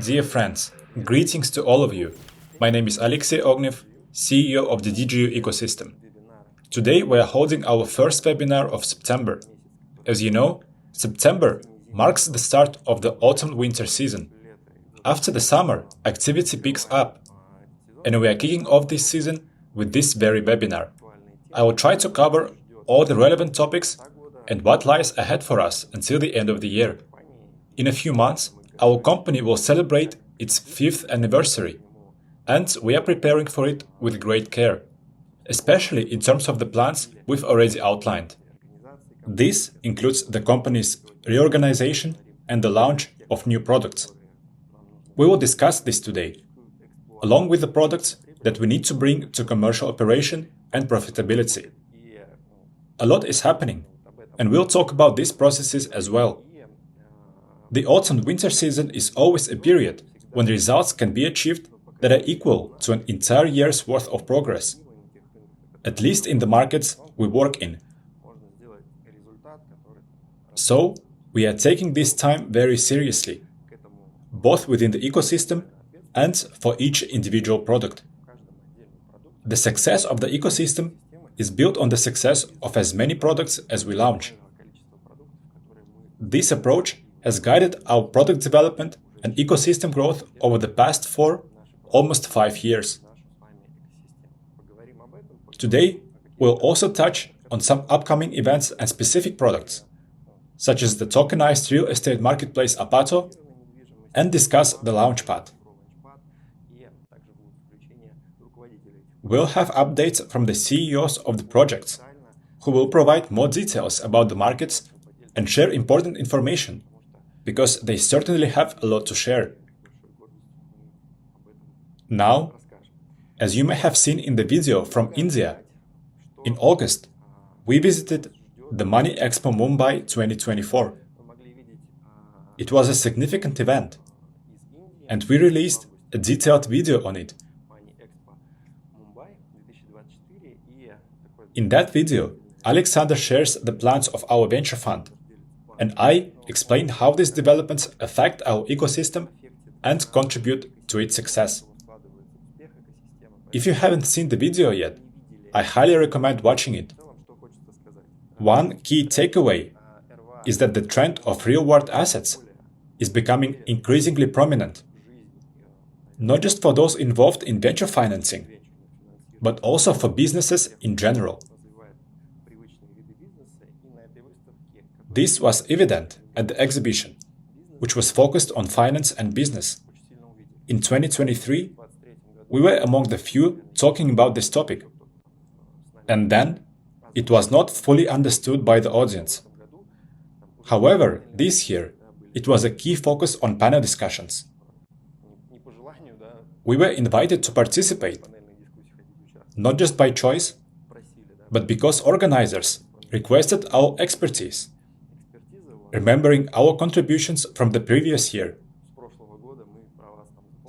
Dear friends, greetings to all of you. My name is Alexey Ognev, CEO of the DigiU ecosystem. Today we are holding our first webinar of September. As you know, September marks the start of the autumn-winter season. After the summer, activity picks up, and we are kicking off this season with this very webinar. I will try to cover all the relevant topics and what lies ahead for us until the end of the year. In a few months, our company will celebrate its 5th anniversary, and we are preparing for it with great care, especially in terms of the plans we've already outlined. This includes the company's reorganization and the launch of new products. We will discuss this today, along with the products that we need to bring to commercial operation and profitability. A lot is happening, and we'll talk about these processes as well. The autumn-winter season is always a period when results can be achieved that are equal to an entire year's worth of progress, at least in the markets we work in. So, we are taking this time very seriously, both within the ecosystem and for each individual product. The success of the ecosystem is built on the success of as many products as we launch. This approach has guided our product development and ecosystem growth over the past 4, almost 5 years. Today, we'll also touch on some upcoming events and specific products, such as the tokenized real estate marketplace Apato, and discuss the Launchpad. We'll have updates from the CEOs of the projects, who will provide more details about the markets and share important information, because they certainly have a lot to share. Now, as you may have seen in the video from India, in August, we visited the Money Expo Mumbai 2024. It was a significant event, and we released a detailed video on it. In that video, Alexander shares the plans of our venture fund, and I explain how these developments affect our ecosystem and contribute to its success. If you haven't seen the video yet, I highly recommend watching it. One key takeaway is that the trend of real-world assets is becoming increasingly prominent, not just for those involved in venture financing, but also for businesses in general. This was evident at the exhibition, which was focused on finance and business. In 2023, we were among the few talking about this topic. And then, it was not fully understood by the audience. However, this year, it was a key focus on panel discussions. We were invited to participate, not just by choice, but because organizers requested our expertise, remembering our contributions from the previous year.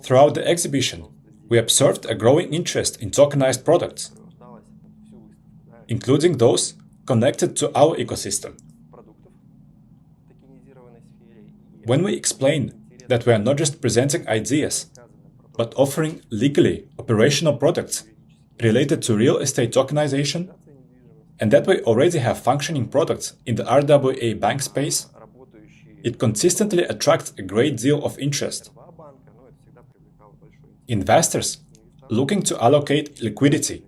Throughout the exhibition, we observed a growing interest in tokenized products, including those connected to our ecosystem. When we explain that we are not just presenting ideas, but offering legally operational products related to real estate tokenization, and that we already have functioning products in the RWA bank space, it consistently attracts a great deal of interest. Investors looking to allocate liquidity,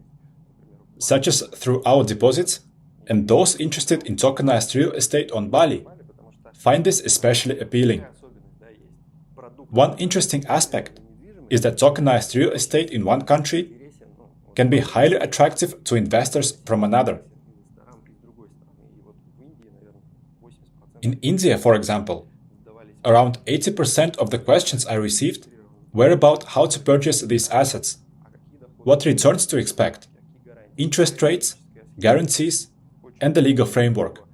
such as through our deposits, and those interested in tokenized real estate on Bali, find this especially appealing. One interesting aspect is that tokenized real estate in one country can be highly attractive to investors from another. In India, for example, around 80% of the questions I received were about how to purchase these assets, what returns to expect, interest rates, guarantees, and the legal framework.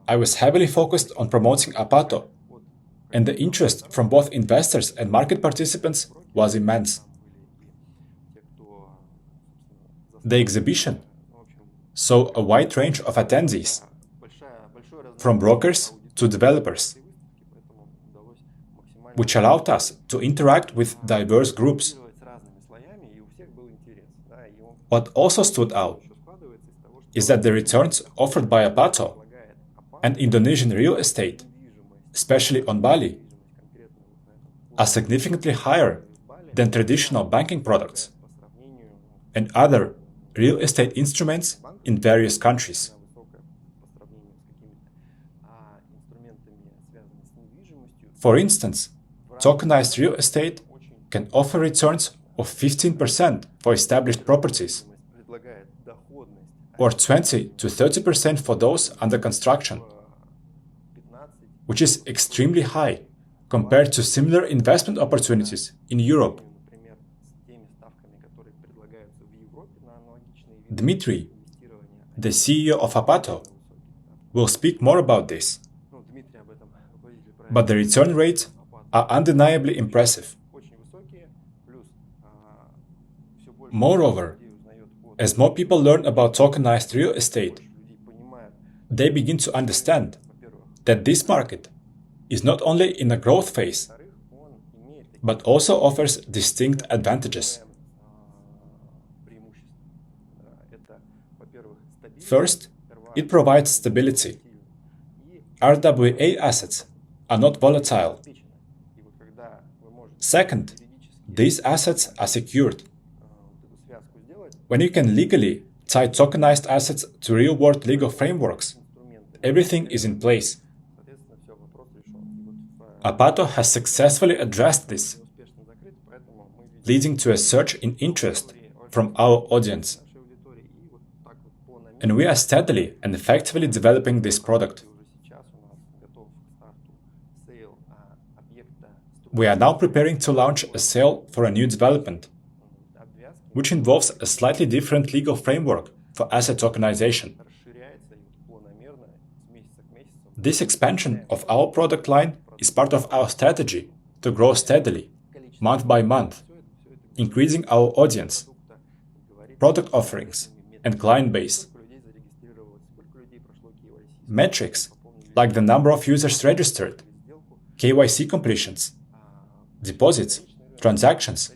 I was heavily focused on promoting Apato, and the interest from both investors and market participants was immense. The exhibition saw a wide range of attendees, from brokers to developers. which allowed us to interact with diverse groups. What also stood out is that the returns offered by Apato and Indonesian real estate, especially on Bali, are significantly higher than traditional banking products and other real estate instruments in various countries. For instance, tokenized real estate can offer returns of 15% for established properties, or 20 to 30% for those under construction, which is extremely high compared to similar investment opportunities in Europe. Dmitry, the CEO of Apato, will speak more about this, but the return rates are undeniably impressive. Moreover, as more people learn about tokenized real estate, they begin to understand that this market is not only in a growth phase, but also offers distinct advantages. First, it provides stability. RWA assets are not volatile. Second, these assets are secured. When you can legally tie tokenized assets to real-world legal frameworks, everything is in place. Apato has successfully addressed this, leading to a surge in interest from our audience. And we are steadily and effectively developing this product. We are now preparing to launch a sale for a new development, which involves a slightly different legal framework for asset tokenization. This expansion of our product line is part of our strategy to grow steadily, month by month, increasing our audience, product offerings, and client base. Metrics like the number of users registered, KYC completions, deposits, transactions,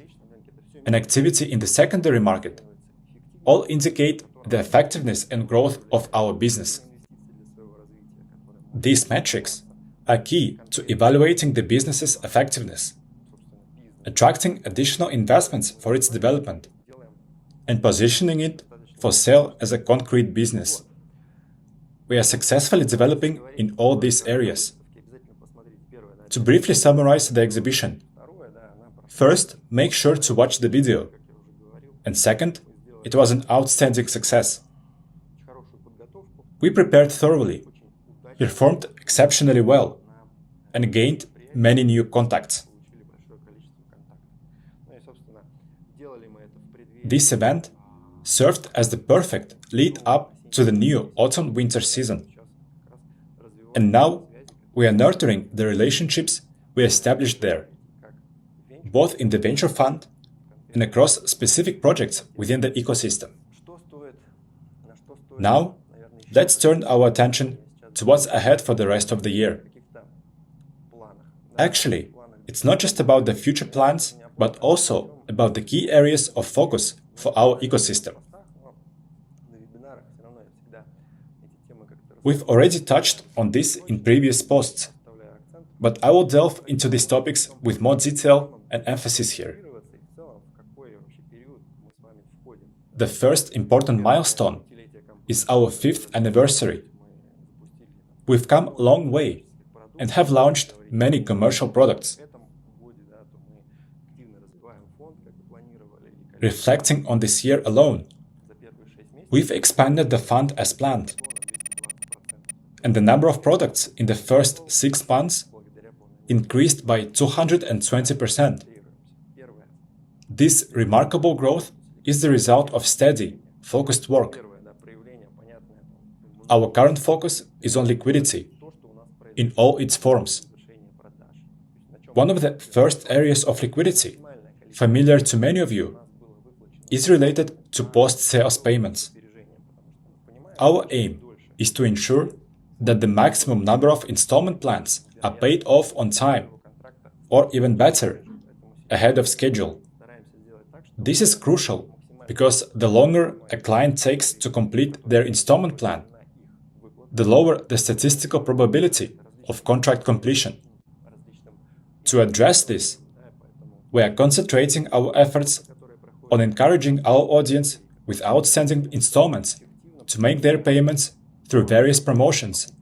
and activity in the secondary market all indicate the effectiveness and growth of our business. These metrics are key to evaluating the business's effectiveness, attracting additional investments for its development, and positioning it for sale as a concrete business. We are successfully developing in all these areas. To briefly summarize the exhibition, first, make sure to watch the video. And second, it was an outstanding success. We prepared thoroughly, performed exceptionally well, and gained many new contacts. This event served as the perfect lead-up to the new autumn-winter season. And now we are nurturing the relationships we established there, both in the venture fund and across specific projects within the ecosystem. Now, let's turn our attention to what's ahead for the rest of the year. Actually, it's not just about the future plans, but also about the key areas of focus for our ecosystem. We've already touched on this in previous posts, but I will delve into these topics with more detail and emphasis here. The first important milestone is our 5th anniversary. We've come a long way and have launched many commercial products. Reflecting on this year alone, we've expanded the fund as planned, and the number of products in the first 6 months increased by 220%. This remarkable growth is the result of steady, focused work. Our current focus is on liquidity, in all its forms. One of the first areas of liquidity, familiar to many of you, is related to post-sales payments. Our aim is to ensure that the maximum number of installment plans are paid off on time, or even better, ahead of schedule. This is crucial because the longer a client takes to complete their installment plan, the lower the statistical probability of contract completion. To address this, we are concentrating our efforts on encouraging our audience with outstanding installments to make their payments through various promotions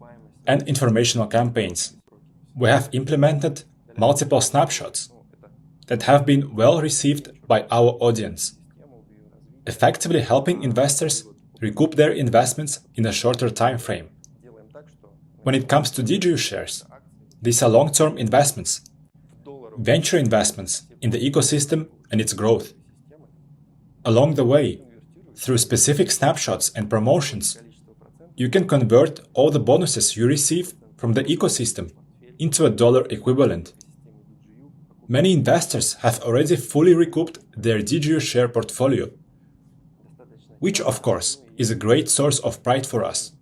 and informational campaigns. We have implemented multiple snapshots that have been well received by our audience, effectively helping investors recoup their investments in a shorter time frame. When it comes to DigiU shares, these are long-term investments, venture investments in the ecosystem and its growth. Along the way, through specific snapshots and promotions, you can convert all the bonuses you receive from the ecosystem into a dollar equivalent. Many investors have already fully recouped their DigiU share portfolio, which of course is a great source of pride for us.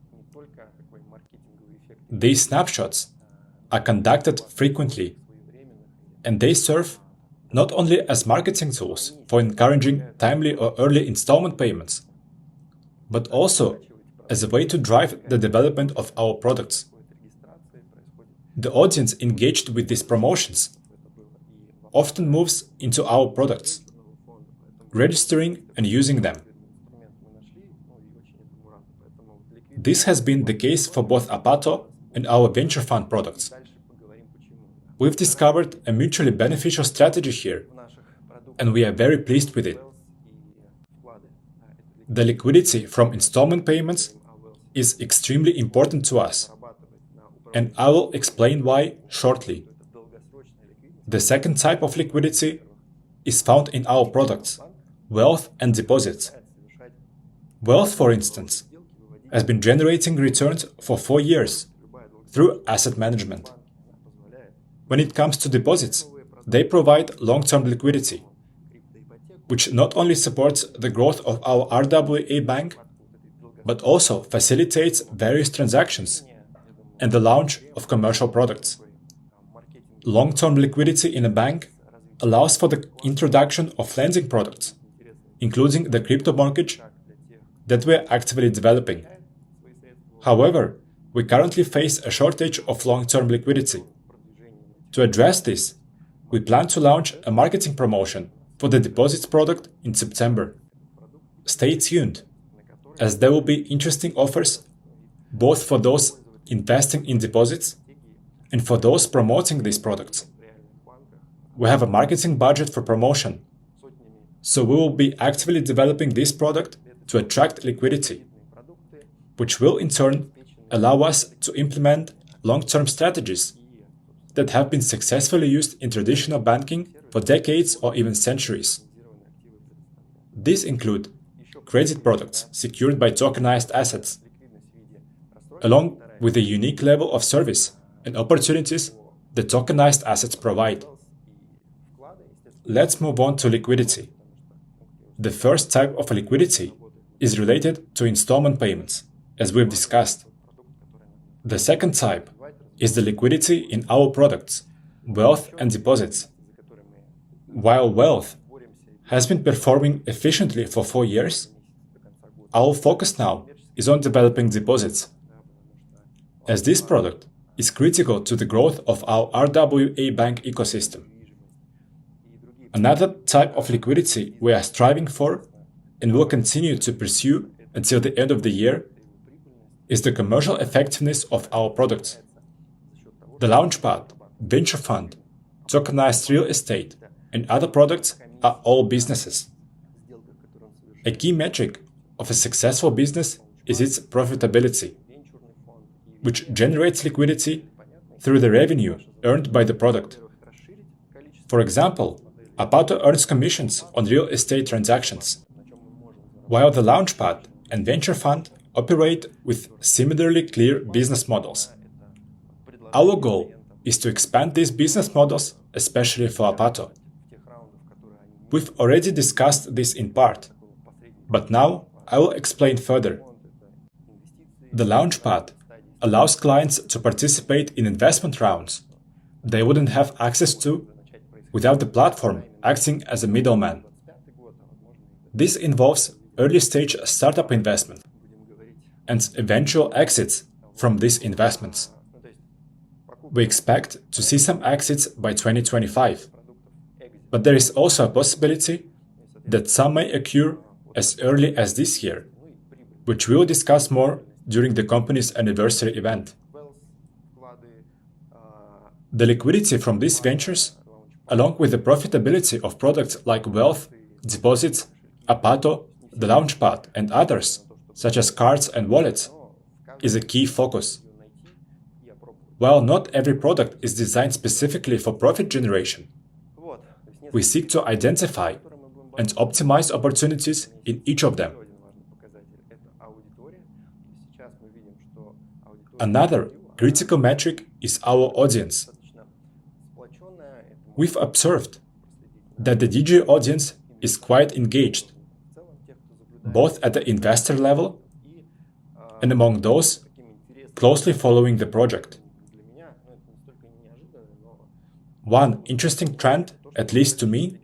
These snapshots are conducted frequently, and they serve not only as marketing tools for encouraging timely or early installment payments, but also as a way to drive the development of our products. The audience engaged with these promotions often moves into our products, registering and using them. This has been the case for both Apato and our venture fund products. We've discovered a mutually beneficial strategy here, and we are very pleased with it. The liquidity from installment payments is extremely important to us, and I will explain why shortly. The second type of liquidity is found in our products, wealth and deposits. Wealth, for instance, has been generating returns for 4 years through asset management. When it comes to deposits, they provide long-term liquidity, which not only supports the growth of our RWA bank, but also facilitates various transactions and the launch of commercial products. Long-term liquidity in a bank allows for the introduction of lending products, including the crypto mortgage that we are actively developing. However, we currently face a shortage of long-term liquidity. To address this, we plan to launch a marketing promotion for the deposits product in September. Stay tuned, as there will be interesting offers both for those investing in deposits and for those promoting these products. We have a marketing budget for promotion, so we will be actively developing this product to attract liquidity, which will in turn allow us to implement long-term strategies that have been successfully used in traditional banking for decades or even centuries. These include credit products secured by tokenized assets, along with the unique level of service and opportunities the tokenized assets provide. Let's move on to liquidity. The first type of liquidity is related to installment payments, as we've discussed. The second type is the liquidity in our products, wealth and deposits. While wealth has been performing efficiently for 4 years, our focus now is on developing deposits, as this product is critical to the growth of our RWA bank ecosystem. Another type of liquidity we are striving for and will continue to pursue until the end of the year is the commercial effectiveness of our products. The Launchpad, Venture Fund, tokenized real estate, and other products are all businesses. A key metric of a successful business is its profitability, which generates liquidity through the revenue earned by the product. For example, Apato earns commissions on real estate transactions, while the Launchpad and Venture Fund operate with similarly clear business models. Our goal is to expand these business models, especially for Apato. We've already discussed this in part, but now I will explain further. The Launchpad allows clients to participate in investment rounds they wouldn't have access to without the platform acting as a middleman. This involves early-stage startup investment and eventual exits from these investments. We expect to see some exits by 2025, but there is also a possibility that some may occur as early as this year, which we'll discuss more during the company's anniversary event. The liquidity from these ventures, along with the profitability of products like Wealth, Deposits, Apato, the Launchpad, and others, such as cards and wallets, is a key focus. While not every product is designed specifically for profit generation, we seek to identify and optimize opportunities in each of them. Another critical metric is our audience. We've observed that the DigiU audience is quite engaged, both at the investor level and among those closely following the project. One interesting trend, at least to me,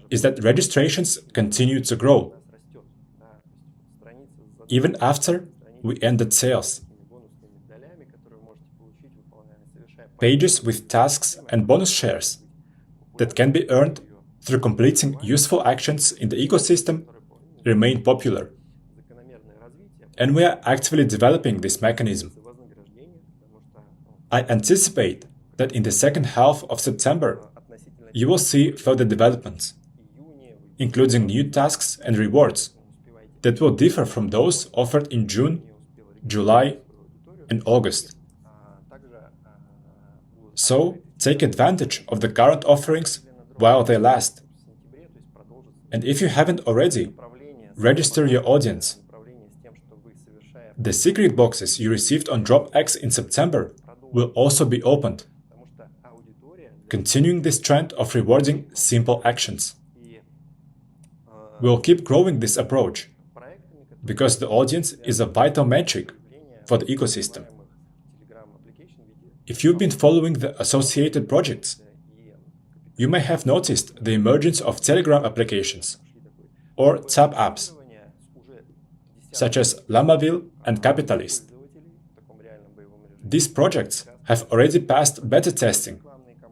is that registrations continue to grow, even after we ended sales. Pages with tasks and bonus shares that can be earned through completing useful actions in the ecosystem remain popular. And we are actively developing this mechanism. I anticipate that in the second half of September, you will see further developments, including new tasks and rewards that will differ from those offered in June, July, and August. So, take advantage of the current offerings while they last. And if you haven't already, register your audience. The secret boxes you received on DropX in September will also be opened, continuing this trend of rewarding simple actions. We'll keep growing this approach, because the audience is a vital metric for the ecosystem. If you've been following the associated projects, you may have noticed the emergence of Telegram applications or tab apps, such as Lamaville and Capitalist. These projects have already passed beta testing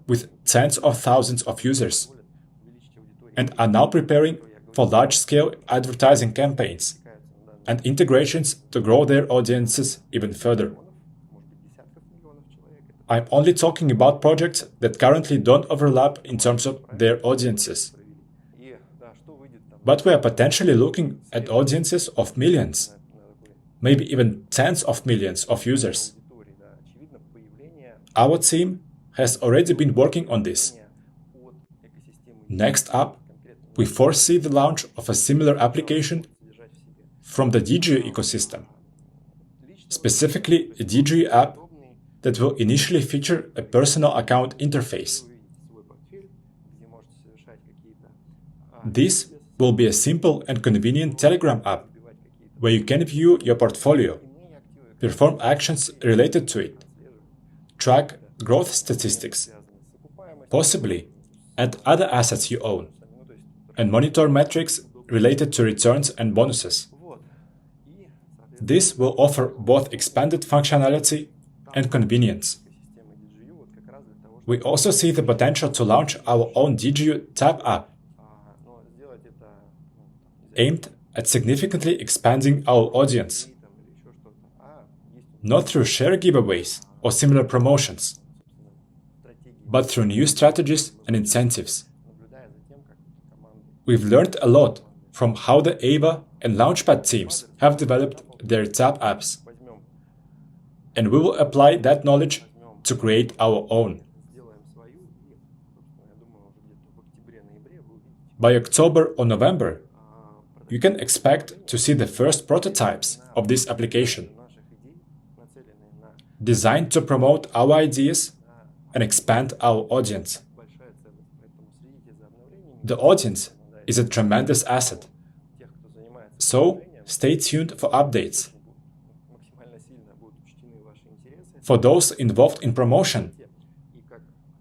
with tens of thousands of users and are now preparing for large-scale advertising campaigns and integrations to grow their audiences even further. I'm only talking about projects that currently don't overlap in terms of their audiences. But we are potentially looking at audiences of millions, maybe even tens of millions of users. Our team has already been working on this. Next up, we foresee the launch of a similar application from the DigiU ecosystem, specifically a DigiU app that will initially feature a personal account interface. This will be a simple and convenient Telegram app where you can view your portfolio, perform actions related to it, track growth statistics, possibly add other assets you own, and monitor metrics related to returns and bonuses. This will offer both expanded functionality and convenience. We also see the potential to launch our own DigiU tab app, aimed at significantly expanding our audience, not through share giveaways or similar promotions, but through new strategies and incentives. We've learned a lot from how the Ava and Launchpad teams have developed their tab apps, and we will apply that knowledge to create our own. By October or November, you can expect to see the first prototypes of this application, designed to promote our ideas and expand our audience. The audience is a tremendous asset, so stay tuned for updates. For those involved in promotion,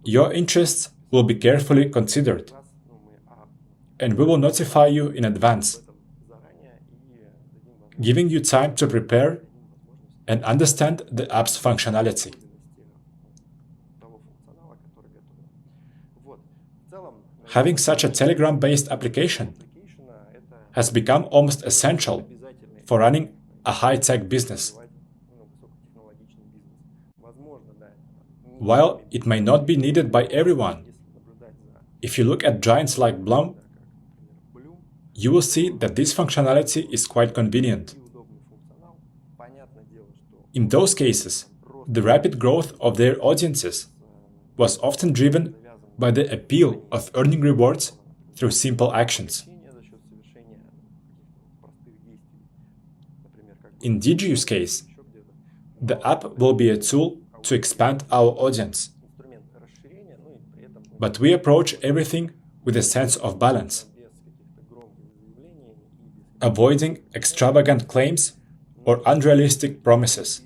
your interests will be carefully considered, and we will notify you in advance, giving you time to prepare and understand the app's functionality. Having such a Telegram-based application has become almost essential for running a high-tech business. While it may not be needed by everyone, if you look at giants like Blum, you will see that this functionality is quite convenient. In those cases, the rapid growth of their audiences was often driven by the appeal of earning rewards through simple actions. In DigiU's case, the app will be a tool to expand our audience. But we approach everything with a sense of balance, avoiding extravagant claims or unrealistic promises.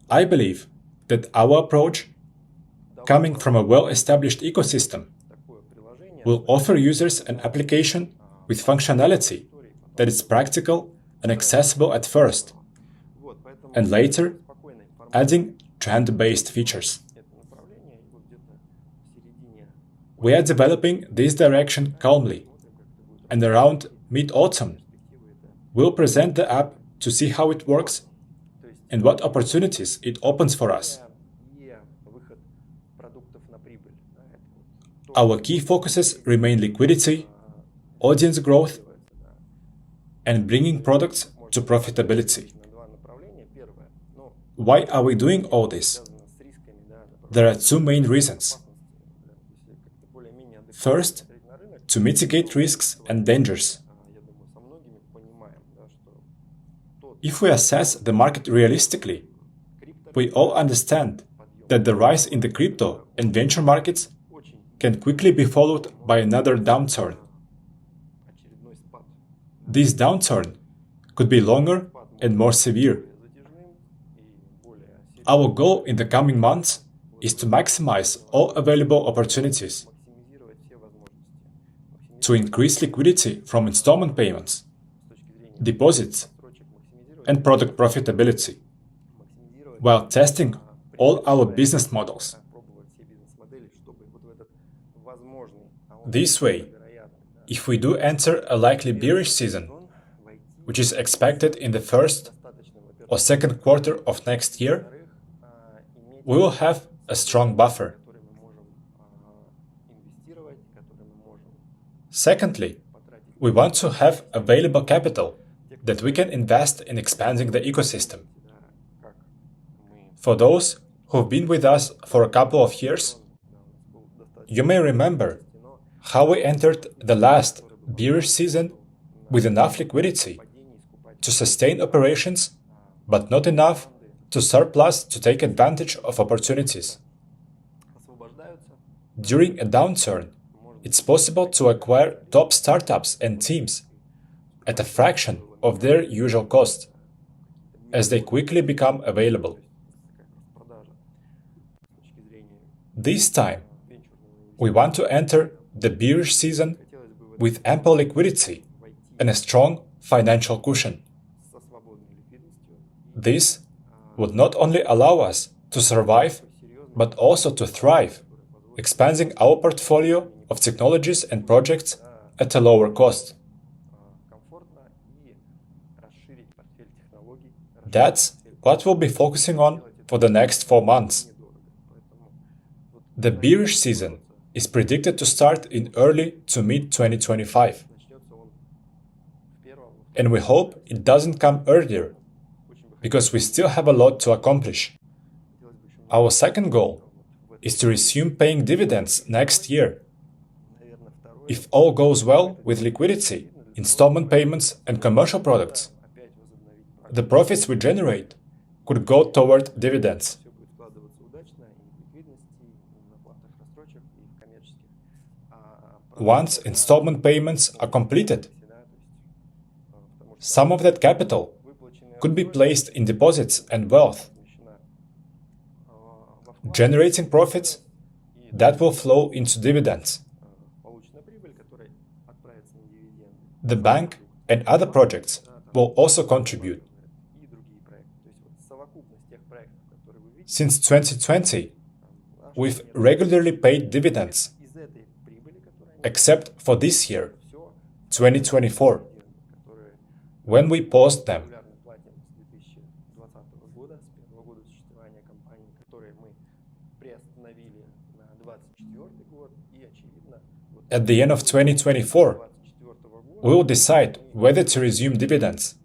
I believe that our approach, coming from a well-established ecosystem, will offer users an application with functionality that is practical and accessible at first, and later adding trend-based features. We are developing this direction calmly, and around mid-autumn, we'll present the app to see how it works and what opportunities it opens for us. Our key focuses remain liquidity, audience growth, and bringing products to profitability. Why are we doing all this? There are two main reasons. First, to mitigate risks and dangers. If we assess the market realistically, we all understand that the rise in the crypto and venture markets can quickly be followed by another downturn. This downturn could be longer and more severe. Our goal in the coming months is to maximize all available opportunities, to increase liquidity from installment payments, deposits, and product profitability, while testing all our business models. This way, if we do enter a likely bearish season, which is expected in the first or second quarter of next year, we will have a strong buffer. Secondly, we want to have available capital that we can invest in expanding the ecosystem. For those who've been with us for a couple of years, you may remember how we entered the last bearish season with enough liquidity to sustain operations, but not enough to surplus to take advantage of opportunities. During a downturn, it's possible to acquire top startups and teams at a fraction of their usual cost, as they quickly become available. This time, we want to enter the bearish season with ample liquidity and a strong financial cushion. This would not only allow us to survive, but also to thrive, expanding our portfolio of technologies and projects at a lower cost. That's what we'll be focusing on for the next 4 months. The bearish season is predicted to start in early to mid-2025. And we hope it doesn't come earlier, because we still have a lot to accomplish. Our second goal is to resume paying dividends next year. If all goes well with liquidity, installment payments, and commercial products, the profits we generate could go toward dividends. Once installment payments are completed, some of that capital could be placed in deposits and wealth, generating profits that will flow into dividends. The bank and other projects will also contribute. Since 2020, we've regularly paid dividends, except for this year, 2024, when we paused them. At the end of 2024, we will decide whether to resume dividends.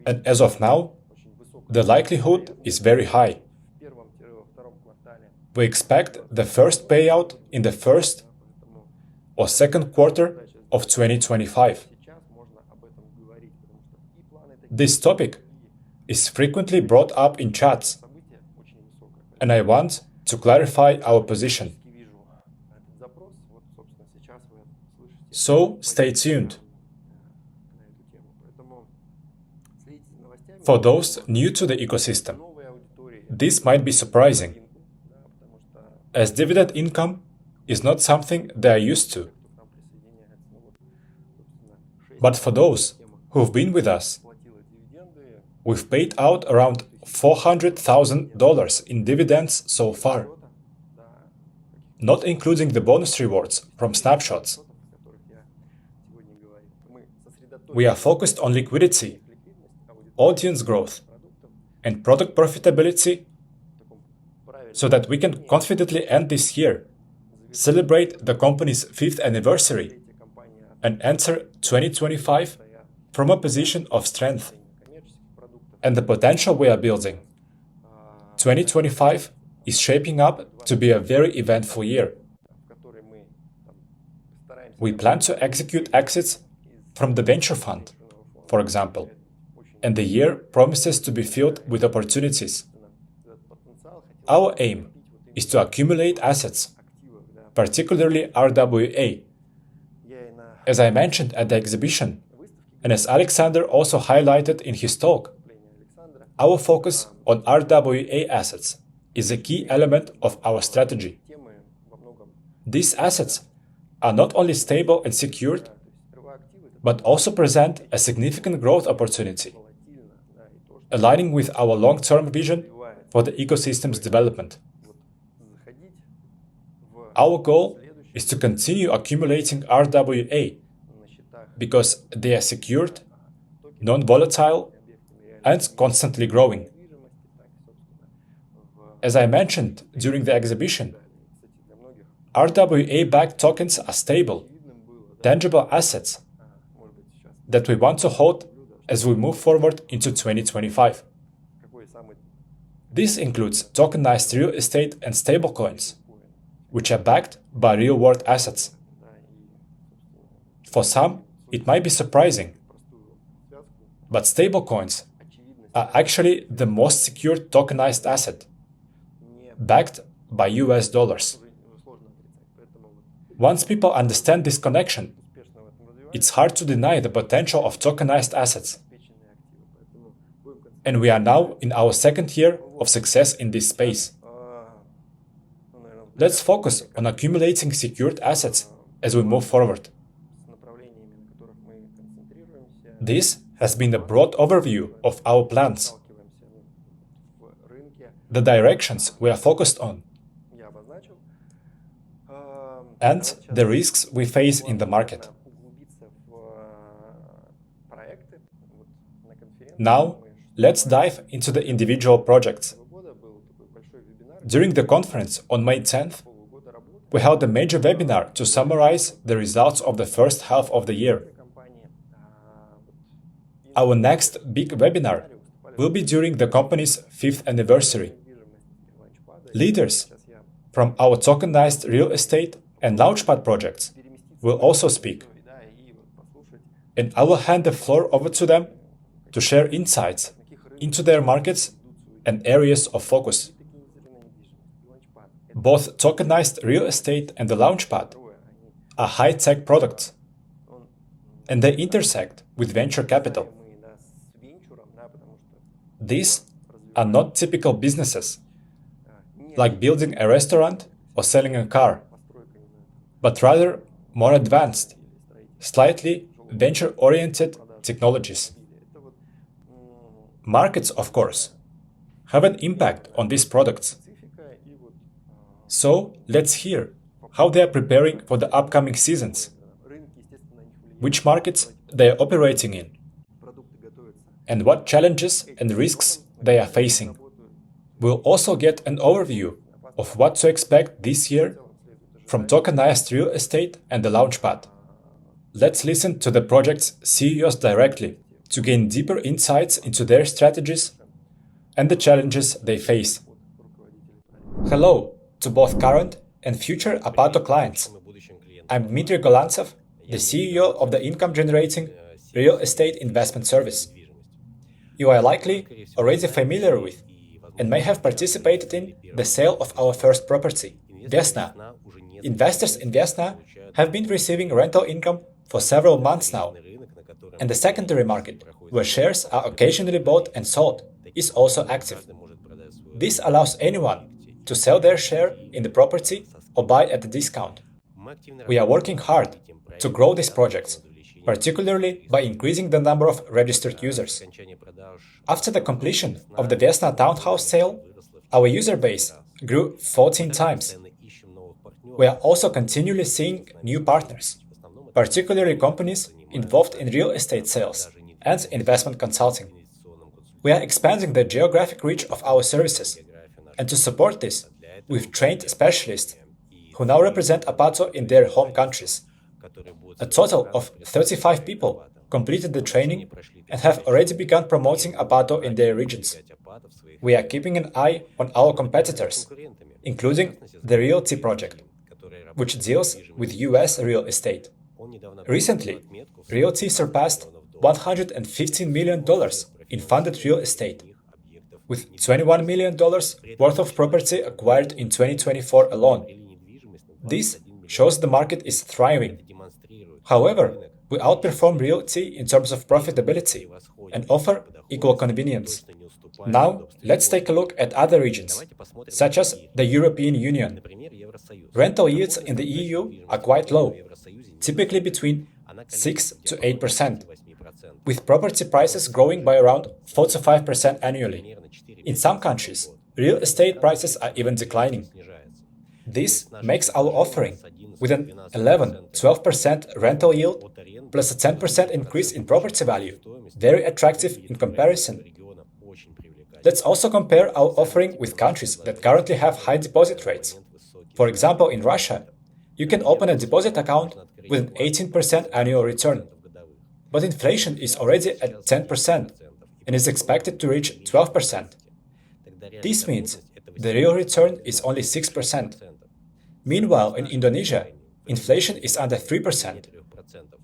And as of now, the likelihood is very high. We expect the first payout in the first or second quarter of 2025. This topic is frequently brought up in chats, and I want to clarify our position. So stay tuned. For those new to the ecosystem, this might be surprising, as dividend income is not something they are used to. But for those who've been with us, we've paid out around $400,000 in dividends so far, not including the bonus rewards from snapshots. We are focused on liquidity, audience growth, and product profitability so that we can confidently end this year, celebrate the company's 5th anniversary, and enter 2025 from a position of strength. And the potential we are building. 2025 is shaping up to be a very eventful year. We plan to execute exits from the venture fund, for example, and the year promises to be filled with opportunities. Our aim is to accumulate assets, particularly RWA. As I mentioned at the exhibition, and as Alexander also highlighted in his talk, our focus on RWA assets is a key element of our strategy. These assets are not only stable and secured, but also present a significant growth opportunity, aligning with our long-term vision for the ecosystem's development. Our goal is to continue accumulating RWA because they are secured, non-volatile, and constantly growing. As I mentioned during the exhibition, RWA-backed tokens are stable, tangible assets that we want to hold as we move forward into 2025. This includes tokenized real estate and stablecoins, which are backed by real-world assets. For some, it might be surprising, but stablecoins are actually the most secure tokenized asset, backed by US dollars. Once people understand this connection, it's hard to deny the potential of tokenized assets. And we are now in our second year of success in this space. Let's focus on accumulating secured assets as we move forward. This has been a broad overview of our plans, the directions we are focused on, and the risks we face in the market. Now, let's dive into the individual projects. During the conference on May 10th, we held a major webinar to summarize the results of the first half of the year. Our next big webinar will be during the company's 5th anniversary. Leaders from our tokenized real estate and Launchpad projects will also speak. And I will hand the floor over to them to share insights into their markets and areas of focus. Both tokenized real estate and the Launchpad are high-tech products, and they intersect with venture capital. These are not typical businesses. like building a restaurant or selling a car, but rather more advanced, slightly venture-oriented technologies. Markets, of course, have an impact on these products. So let's hear how they are preparing for the upcoming seasons, which markets they are operating in, and what challenges and risks they are facing. We'll also get an overview of what to expect this year from tokenized real estate and the Launchpad. Let's listen to the project's CEOs directly to gain deeper insights into their strategies and the challenges they face. Hello to both current and future Apato clients. I'm Dmitry Golantsev, the CEO of the income-generating real estate investment service. You are likely already familiar with and may have participated in the sale of our first property, Vesna. Investors in Vesna have been receiving rental income for several months now, and the secondary market, where shares are occasionally bought and sold, is also active. This allows anyone to sell their share in the property or buy at a discount. We are working hard to grow these projects, particularly by increasing the number of registered users. After the completion of the Vesna townhouse sale, our user base grew 14 times. We are also continually seeing new partners, particularly companies involved in real estate sales and investment consulting. We are expanding the geographic reach of our services, and to support this, we've trained specialists who now represent Apato in their home countries. A total of 35 people completed the training and have already begun promoting Apato in their regions. We are keeping an eye on our competitors, including the Realty project, which deals with US real estate. Recently, Realty surpassed $115 million in funded real estate, with $21 million worth of property acquired in 2024 alone. This shows the market is thriving. However, we outperform Realty in terms of profitability and offer equal convenience. Now, let's take a look at other regions, such as the European Union. Rental yields in the EU are quite low, typically between 6 to 8%, with property prices growing by around 4 to 5% annually. In some countries, real estate prices are even declining. This makes our offering, with an 11–12% rental yield plus a 10% increase in property value, very attractive in comparison. Let's also compare our offering with countries that currently have high deposit rates. For example, in Russia, you can open a deposit account with an 18% annual return. But inflation is already at 10% and is expected to reach 12%. This means the real return is only 6%. Meanwhile, in Indonesia, inflation is under 3%.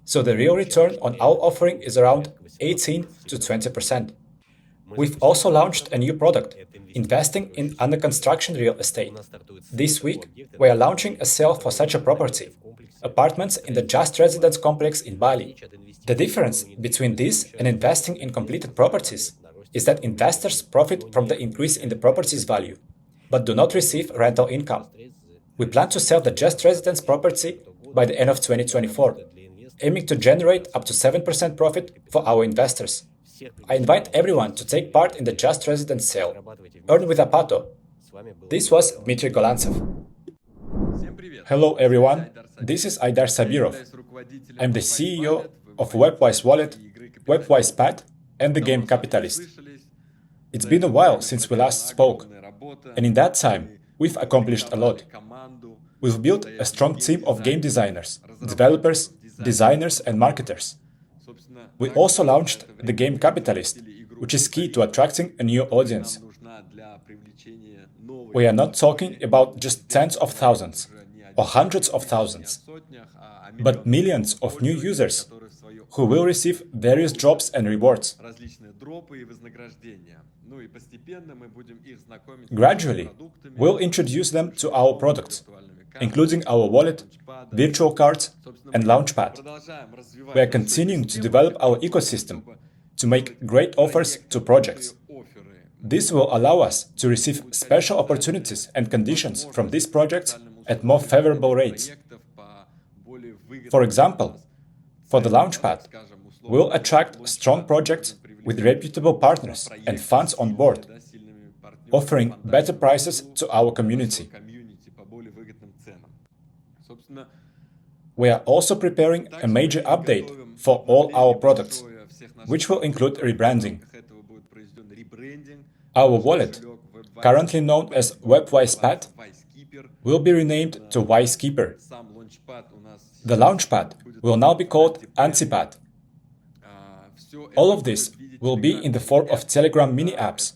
So the real return on our offering is around 18 to 20%. We've also launched a new product, investing in under-construction real estate. This week, we are launching a sale for such a property, apartments in the Just Residence complex in Bali. The difference between this and investing in completed properties is that investors profit from the increase in the property's value, but do not receive rental income. We plan to sell the Just Residence property by the end of 2024, aiming to generate up to 7% profit for our investors. I invite everyone to take part in the Just Residence sale. Earn with Apato. This was Dmitry Golantsev. Hello everyone, this is Aidar Sabirov. I'm the CEO of Webwise Wallet, Webwise Pad, and the Game Capitalist. It's been a while since we last spoke, and in that time, we've accomplished a lot. We've built a strong team of game designers, developers, designers, and marketers. We also launched the Game Capitalist, which is key to attracting a new audience. We are not talking about just tens of thousands or hundreds of thousands, but millions of new users who will receive various drops and rewards. Gradually, we'll introduce them to our products, including our wallet, virtual cards, and Launchpad. We are continuing to develop our ecosystem to make great offers to projects. This will allow us to receive special opportunities and conditions from these projects at more favorable rates. For example, for the Launchpad, we'll attract strong projects with reputable partners and funds on board, offering better prices to our community. We are also preparing a major update for all our products, which will include rebranding. Our wallet, currently known as WebWisePad, will be renamed to WiseKeeper. The Launchpad will now be called Antipad. All of this will be in the form of Telegram mini apps,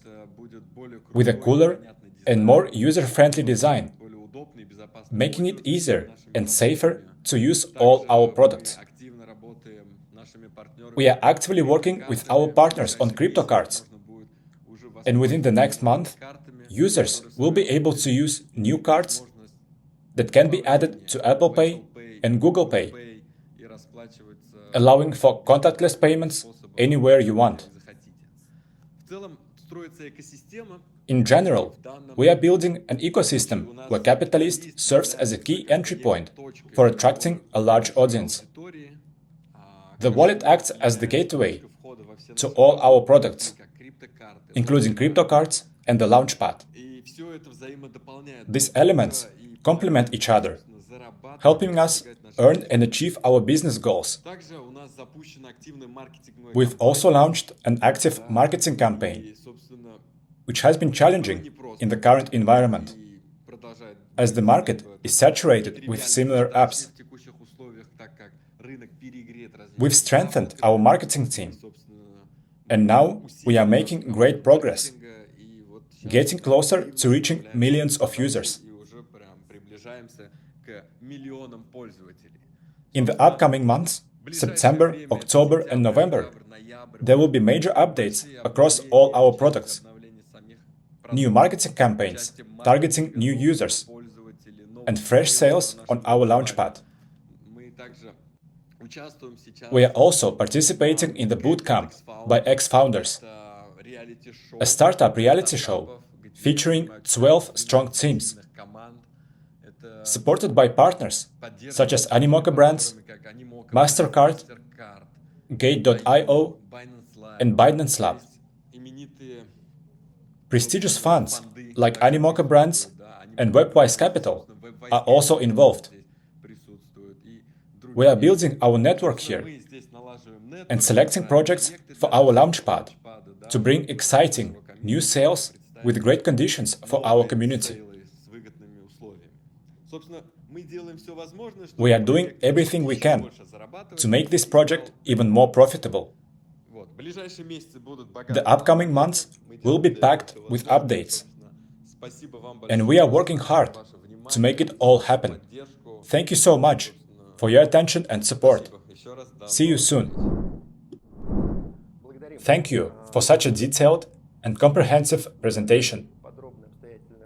with a cooler and more user-friendly design, making it easier and safer to use all our products. We are actively working with our partners on crypto cards, and within the next month, users will be able to use new cards that can be added to Apple Pay and Google Pay, allowing for contactless payments anywhere you want. In general, we are building an ecosystem where Capitalist serves as a key entry point for attracting a large audience. The wallet acts as the gateway to all our products, including crypto cards and the Launchpad. These elements complement each other, helping us earn and achieve our business goals. We've also launched an active marketing campaign, which has been challenging in the current environment, as the market is saturated with similar apps. We've strengthened our marketing team, and now we are making great progress, getting closer to reaching millions of users. In the upcoming months, September, October, and November, there will be major updates across all our products. New marketing campaigns targeting new users, and fresh sales on our Launchpad. We are also participating in the Bootcamp by ex-founders, a startup reality show featuring 12 strong teams, supported by partners such as Animoca Brands, MasterCard, Gate.io, and Binance Lab. Prestigious funds like Animoca Brands and WebWise Capital are also involved. We are building our network here and selecting projects for our Launchpad to bring exciting new sales with great conditions for our community. We are doing everything we can to make this project even more profitable. The upcoming months will be packed with updates, and we are working hard to make it all happen. Thank you so much for your attention and support. See you soon. Thank you for such a detailed and comprehensive presentation.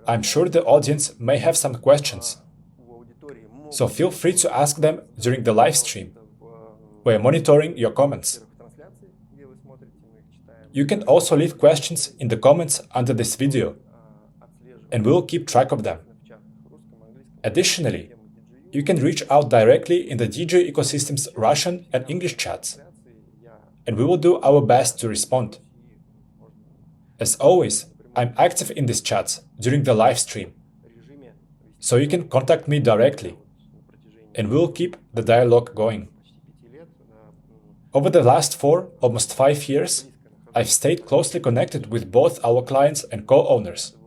I'm sure the audience may have some questions, so feel free to ask them during the live stream. We are monitoring your comments. You can also leave questions in the comments under this video, and we'll keep track of them. Additionally, you can reach out directly in the DigiU ecosystem's Russian and English chats, and we will do our best to respond. As always, I'm active in these chats during the live stream, so you can contact me directly, and we'll keep the dialogue going. Over the last almost 5 years, I've stayed closely connected with both our clients and co-owners.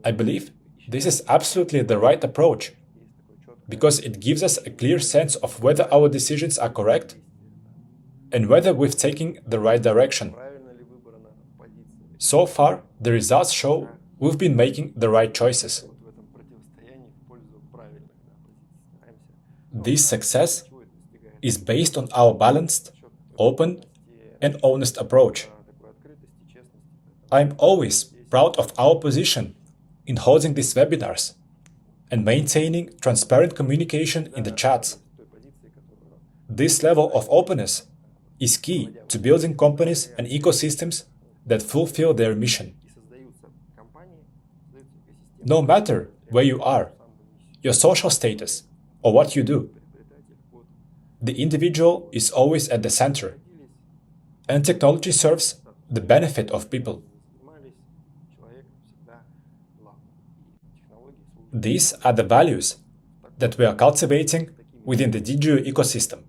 I believe this is absolutely the right approach, because it gives us a clear sense of whether our decisions are correct and whether we've taken the right direction. So far, the results show we've been making the right choices. This success is based on our balanced, open, and honest approach. I'm always proud of our position in holding these webinars and maintaining transparent communication in the chats. This level of openness is key to building companies and ecosystems that fulfill their mission. no matter where you are, your social status, or what you do. The individual is always at the center, and technology serves the benefit of people. These are the values that we are cultivating within the DigiU ecosystem,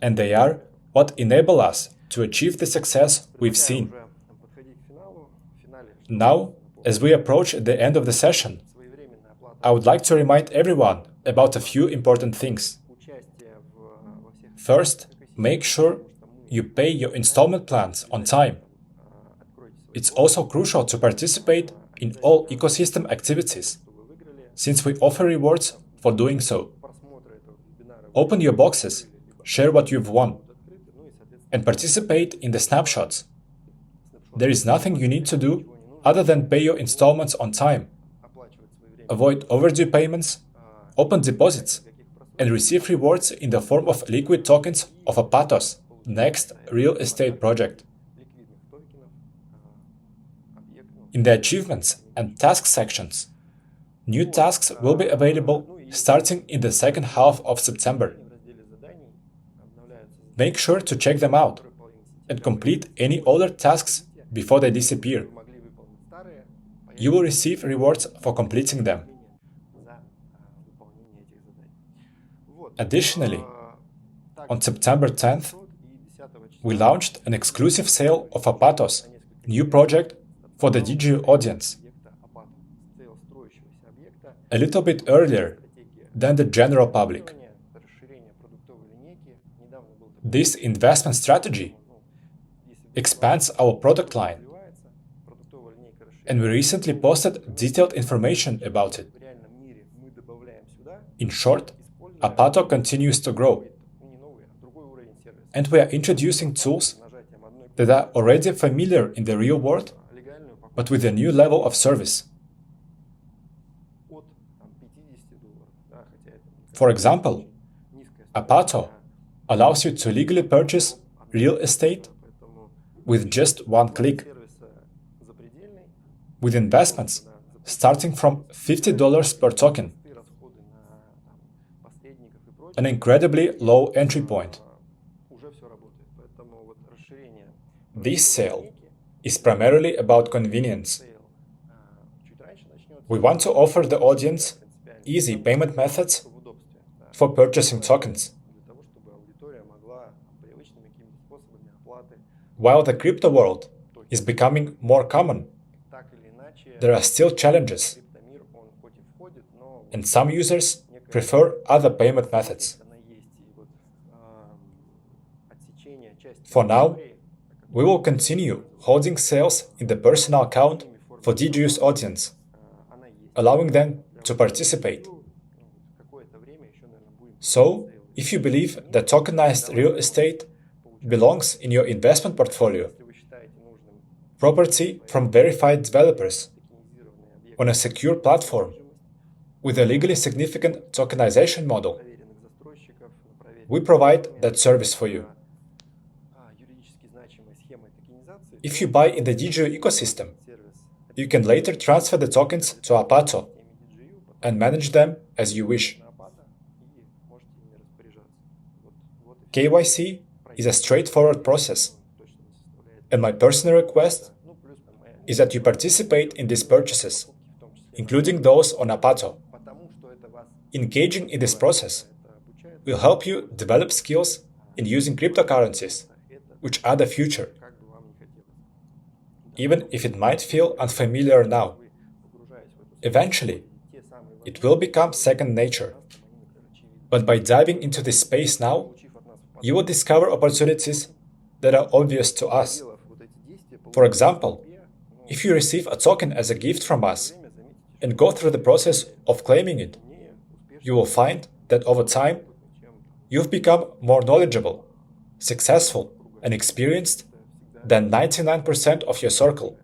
and they are what enable us to achieve the success we've seen. Now, as we approach the end of the session, I would like to remind everyone about a few important things. First, make sure you pay your installment plans on time. It's also crucial to participate in all ecosystem activities, since we offer rewards for doing so. Open your boxes, share what you've won, and participate in the snapshots. There is nothing you need to do other than pay your installments on time, avoid overdue payments, open deposits, and receive rewards in the form of liquid tokens of Apato's next real estate project. In the achievements and tasks sections, new tasks will be available starting in the second half of September. Make sure to check them out and complete any older tasks before they disappear. You will receive rewards for completing them. Additionally, on September 10th, we launched an exclusive sale of Apato's new project for the DigiU audience, a little bit earlier than the general public. This investment strategy expands our product line, and we recently posted detailed information about it. In short, Apato continues to grow, and we are introducing tools that are already familiar in the real world, but with a new level of service. For example, Apato allows you to legally purchase real estate with just one click, with investments starting from $50 per token, an incredibly low entry point. This sale is primarily about convenience. We want to offer the audience easy payment methods for purchasing tokens. While the crypto world is becoming more common, there are still challenges, and some users prefer other payment methods. For now, we will continue holding sales in the personal account for DigiU's audience, allowing them to participate. So, if you believe that tokenized real estate belongs in your investment portfolio, property from verified developers, on a secure platform, with a legally significant tokenization model, we provide that service for you. If you buy in the DigiU ecosystem, you can later transfer the tokens to Apato and manage them as you wish. KYC is a straightforward process, and my personal request is that you participate in these purchases, including those on Apato. Engaging in this process will help you develop skills in using cryptocurrencies, which are the future. Even if it might feel unfamiliar now, eventually it will become second nature. But by diving into this space now, you will discover opportunities that are obvious to us. For example, if you receive a token as a gift from us and go through the process of claiming it, you will find that over time, you've become more knowledgeable, successful, and experienced than 99% of your circle.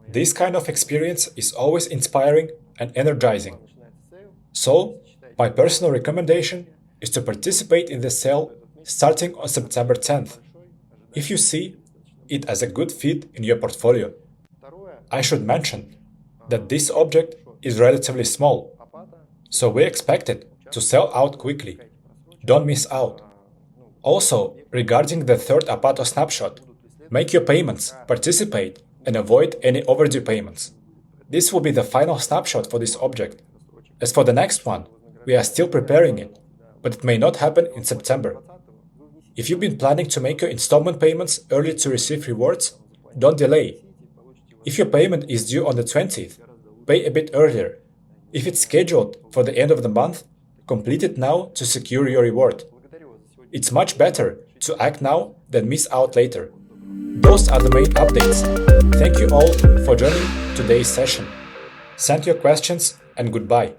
This kind of experience is always inspiring and energizing. So, my personal recommendation is to participate in the sale starting on September 10th, if you see it as a good fit in your portfolio. I should mention that this object is relatively small, so we expect it to sell out quickly. Don't miss out. Also, regarding the third Apato snapshot, make your payments, participate, and avoid any overdue payments. This will be the final snapshot for this object. As for the next one, we are still preparing it, but it may not happen in September. If you've been planning to make your installment payments early to receive rewards, don't delay. If your payment is due on the 20th, pay a bit earlier. If it's scheduled for the end of the month, complete it now to secure your reward. It's much better to act now than miss out later. Those are the main updates. Thank you all for joining today's session. Send your questions and goodbye.